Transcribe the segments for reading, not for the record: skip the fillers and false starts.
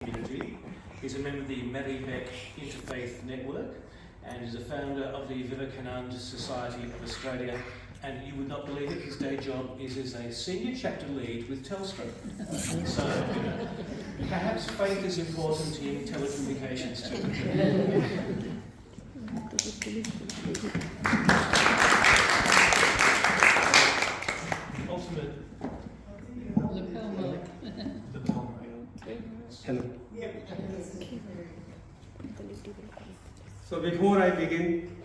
Community. He's a member of the Bendigo Interfaith Network and is a founder of the Vivekananda Society of Australia. And you would not believe it, his day job is as a senior chapter lead with Telstra. So perhaps faith is important in telecommunications too. Ultimate. Hello. So before I begin,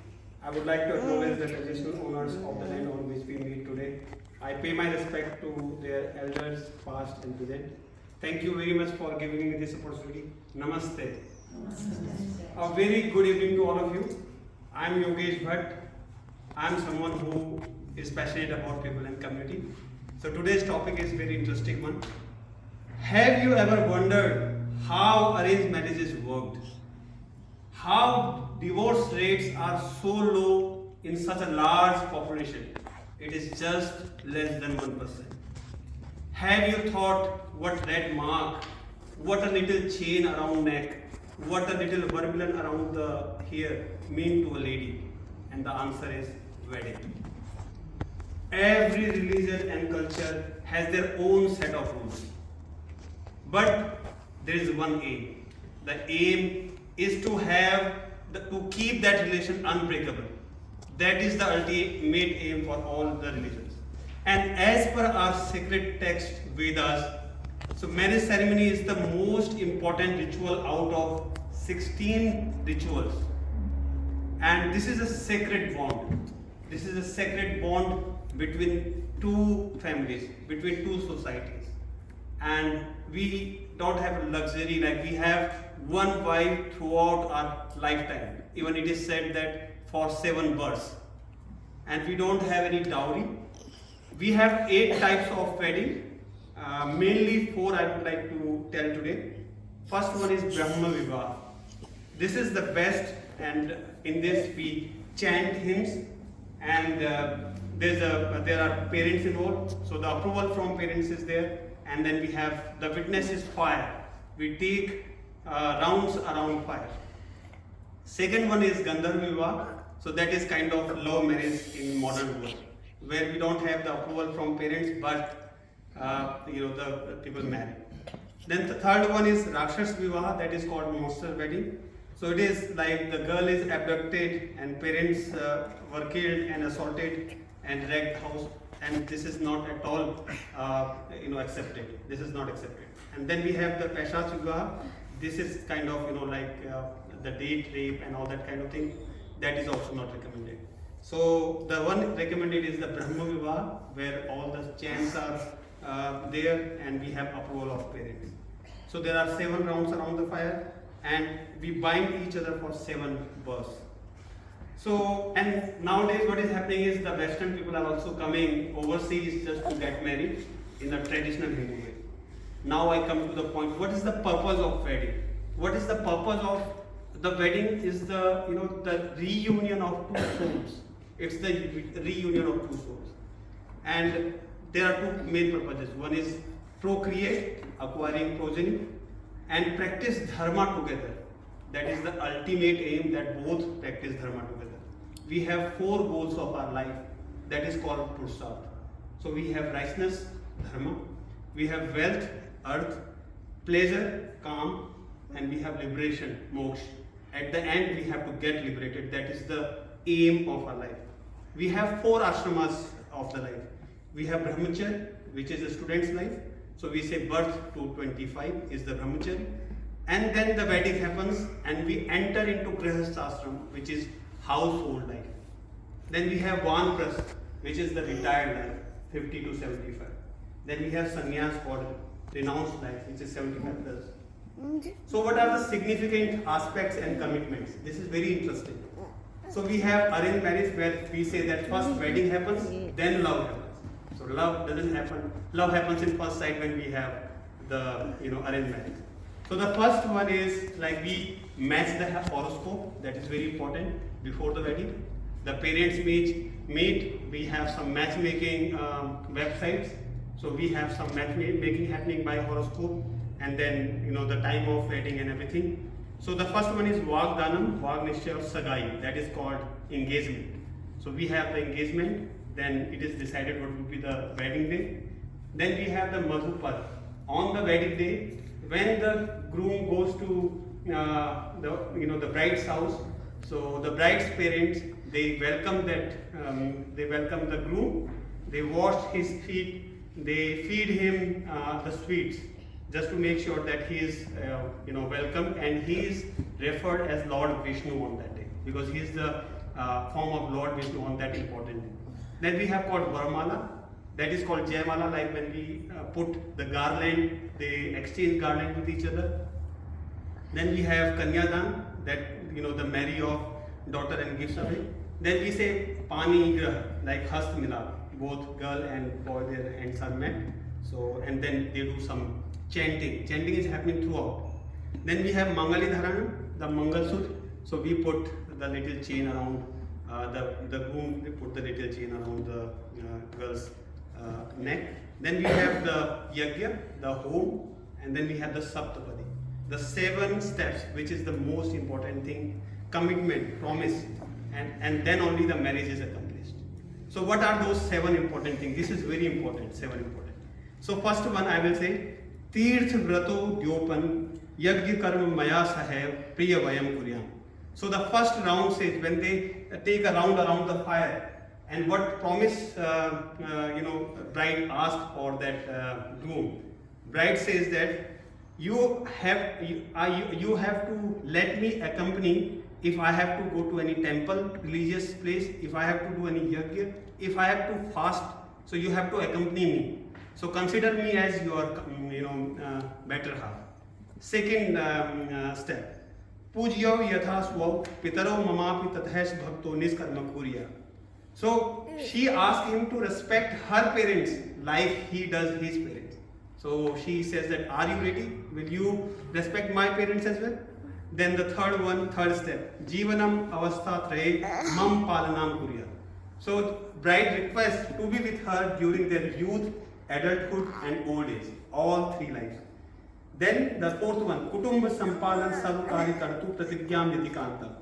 I would like to acknowledge the traditional owners of the land on which we meet today. I pay my respect to their elders, past and present. Thank you very much for giving me this opportunity. Namaste. A very good evening to all of you. I am Yogesh Bhatt. I am someone who is passionate about people and community. So today's topic is very interesting one. Have you ever wondered how arranged marriages worked? How divorce rates are so low in such a large population? It is just less than 1%. Have you thought what red mark, what a little chain around neck, what a little vermilion around the hair mean to a lady? And the answer is wedding. Every religion and culture has their own set of rules. But there is one aim. The aim is to keep that relation unbreakable. That is the ultimate aim for all the religions. And as per our sacred text Vedas, so marriage ceremony is the most important ritual out of 16 rituals. And this is a sacred bond. This is a sacred bond between two families, between two societies. And we don't have a luxury like we have one wife throughout our lifetime. Even it is said that for 7 births. And we don't have any dowry. We have 8 types of wedding. Mainly 4 I would like to tell today. First one is Brahma Vivah. This is the best, and in this we chant hymns, and there are parents involved. So the approval from parents is there. And then we have the witness is fire. We take rounds around fire. Second one is Gandharva Vivah. So that is kind of love marriage in modern world, where we don't have the approval from parents, but the people marry. Then the third one is Rakshas Vivah, that is called monster wedding. So it is like the girl is abducted and parents were killed and assaulted and wrecked house. And this is not at all accepted. This is not accepted. And then we have the Paishach Vivah. This is kind of the date rape and all that kind of thing. That is also not recommended. So the one recommended is the Brahma Vivah, where all the chants are there and we have approval of parents. So there are 7 rounds around the fire and we bind each other for 7 births. So, and nowadays what is happening is the Western people are also coming overseas just to get married in the traditional Hindu way. Now I come to the point, what is the purpose of wedding? What is the purpose of the wedding? Is the reunion of 2 souls. It's the reunion of 2 souls. And there are 2 main purposes. One is procreate, acquiring progeny, and practice dharma together. That is the ultimate aim, that both practice dharma together. We have 4 goals of our life, that is called Pursat. So we have righteousness, dharma, we have wealth, earth, pleasure, calm, and we have liberation, moksha. At the end we have to get liberated. That is the aim of our life. We have 4 ashramas of the life. We have brahmacharya, which is a student's life. So we say birth to 25 is the brahmacharya. And then the wedding happens and we enter into grihastha ashram, which is household life. Then we have vanprastha, which is the retired life, 50 to 75. Then we have sannyas for renounced life, which is 75 plus. So what are the significant aspects and commitments? This is very interesting. So we have arranged marriage, where we say that first wedding happens, then love happens. So love doesn't happen. Love happens in first sight when we have the arranged marriage. So the first one is like we match the horoscope. That is very important before the wedding. The parents meet. We have some matchmaking websites. So we have some matchmaking happening by horoscope. and then the time of wedding and everything. So the first one is Vagdanam, Vagnishya or Sagai, that is called engagement. So we have the engagement, then it is decided what will be the wedding day. Then we have the Madhupad. On the wedding day, when the groom goes to the bride's house, so the bride's parents, they welcome the groom, they wash his feet, they feed him the sweets, just to make sure that he is welcomed, and he is referred as Lord Vishnu on that day, because he is the form of Lord Vishnu on that important day. Then we have called Varamala, that is called Jayamala, like when we put the garland, they exchange garland with each other. Then we have Kanyadan, that the marry of daughter and gives away. Then we say Pani Grah, like Hast Milap, both girl and boy, their hands are met. So, and then they do some chanting. Chanting is happening throughout. Then we have Mangali Dharan, the Mangal Sut. So we put the little chain around the groom, they put the little chain around the girl's neck. Then we have the Yagya, the home, and then we have the Saptapadi. The 7 steps, which is the most important thing, commitment, promise, and then only the marriage is accomplished. So what are those 7 important things? This is very important, 7 important. So first one I will say, Tirth Vrato Dyopan Yagya Karma Maya Sahev Priya Vayam Kuryam. So the first round says, when they take a round around the fire, and what promise bride asked for that groom. Bride says that you have to let me accompany if I have to go to any temple, religious place, if I have to do any yajna, if I have to fast, so you have to accompany me. So consider me as your better half. Second step, Pujyo yatha swav pitaro mamapi tathesh bhakto niskarma kuriya. So she asked him to respect her parents like he does his parents. So she says that, are you ready? Will you respect my parents as well? Then the third step, Jivanam avastha traye mam palanam kuriya. So bride requests to be with her during their youth, adulthood and old age, all 3 lives. Then the fourth one, Kutumba sampalan sarvkari kartu pratigyam nitikanta.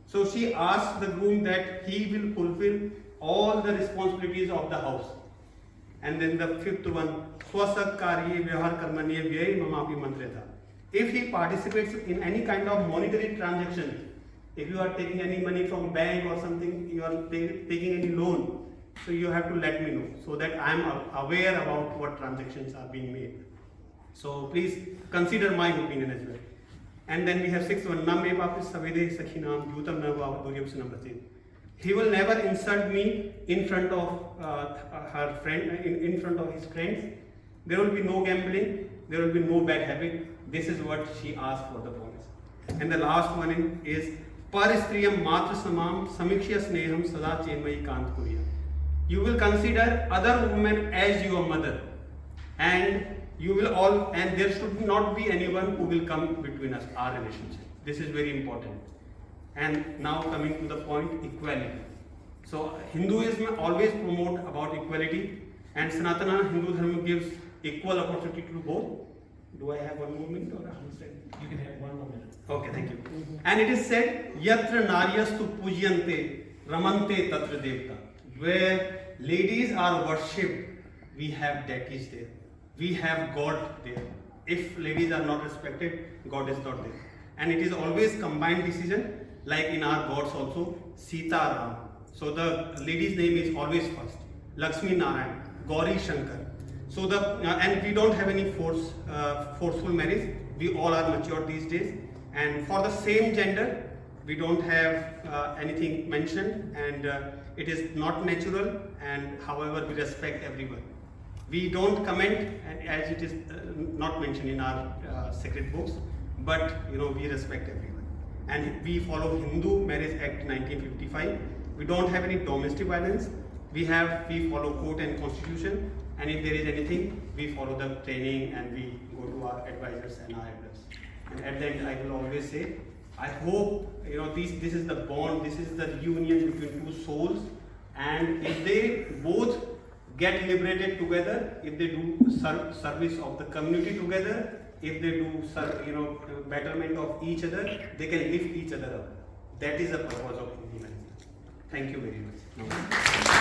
So she asks the groom that he will fulfill all the responsibilities of the house. And then the fifth one, Swasak karye vyahar karmaniya vyay mamapi mantreta. If he participates in any kind of monetary transaction, if you are taking any money from bank or something, you are taking any loan, so you have to let me know, so that I am aware about what transactions are being made. So please consider my opinion as well. And then we have 6th one, Nam epapis savede sakhinam yutam nava duryapsanam pratit. He will never insult me in front of her friend, in front of his friends. There will be no gambling, there will be no bad habit. This is what she asked for the promise. And the last one is Paristriyam Matra Samam Samikshya Sneham Sada Chenmai Kant Kuriya. You will consider other women as your mother, and you will and there should not be anyone who will come between us, our relationship. This is very important. And now coming to the point, equality. So Hinduism always promote about equality, and Sanatan Hindu Dharma gives equal opportunity to both. Do I have 1 more minute or You can have 1 more minute. Okay, thank you. And it is said, Yatra Naryastu Pujyante Ramante Tatra Devta. Where ladies are worshipped, we have deities there. We have God there. If ladies are not respected, God is not there. And it is always combined decision, like in our gods also, Sita Ram. So the lady's name is always first. Lakshmi Narayan, Gauri Shankar. So and we don't have any forceful marriage. We all are mature these days. And for the same gender, we don't have anything mentioned, and it is not natural, and however we respect everyone. We don't comment, and as it is not mentioned in our sacred books, but we respect everyone. And we follow Hindu Marriage Act 1955. We don't have any domestic violence. We follow court and constitution, and if there is anything, we follow the training and we go to our advisors and our elders. And at the end, I will always say, I hope this is the bond, this is the union between 2 souls, and if they both get liberated together, if they do service of the community together, if they do betterment of each other, they can lift each other up. That is the purpose of Hindu medicine. Thank you very much.